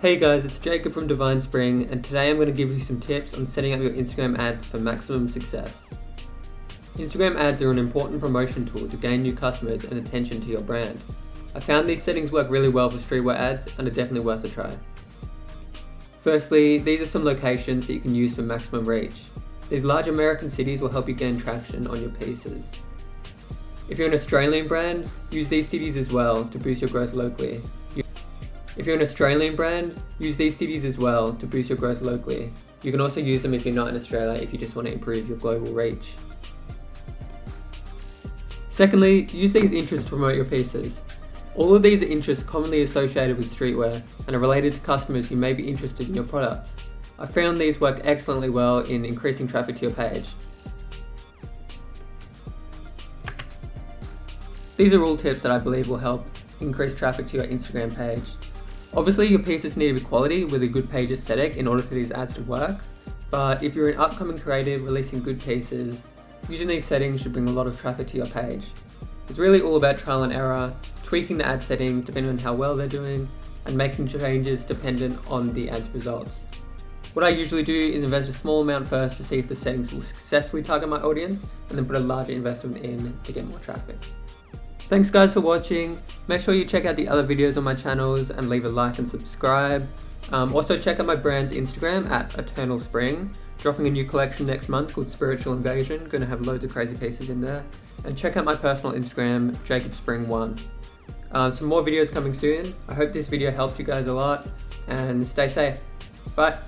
Hey guys, it's Jacob from Divine Spring, and today I'm going to give you some tips on setting up your Instagram ads for maximum success. Instagram ads are an important promotion tool to gain new customers and attention to your brand. I found these settings work really well for streetwear ads and are definitely worth a try. Firstly, these are some locations that you can use for maximum reach. These large American cities will help you gain traction on your pieces. If you're an Australian brand, use these cities as well to boost your growth locally. If you're an Australian brand, use these cities as well to boost your growth locally. You can also use them if you're not in Australia if you just want to improve your global reach. Secondly, use these interests to promote your pieces. All of these are interests commonly associated with streetwear and are related to customers who may be interested in your products. I found these work excellently well in increasing traffic to your page. These are all tips that I believe will help increase traffic to your Instagram page. Obviously, your pieces need to be quality with a good page aesthetic in order for these ads to work, but if you're an upcoming creative releasing good pieces, using these settings should bring a lot of traffic to your page. It's really all about trial and error, tweaking the ad settings depending on how well they're doing, and making changes dependent on the ad's results. What I usually do is invest a small amount first to see if the settings will successfully target my audience, and then put a larger investment in to get more traffic. Thanks guys for watching. Make sure you check out the other videos on my channels and leave a like and subscribe. Also check out my brand's Instagram at Eternal Spring. Dropping a new collection next month called Spiritual Invasion. Gonna have loads of crazy pieces in there. And check out my personal Instagram, JacobSpring1. Some more videos coming soon. I hope this video helped you guys a lot and stay safe. Bye.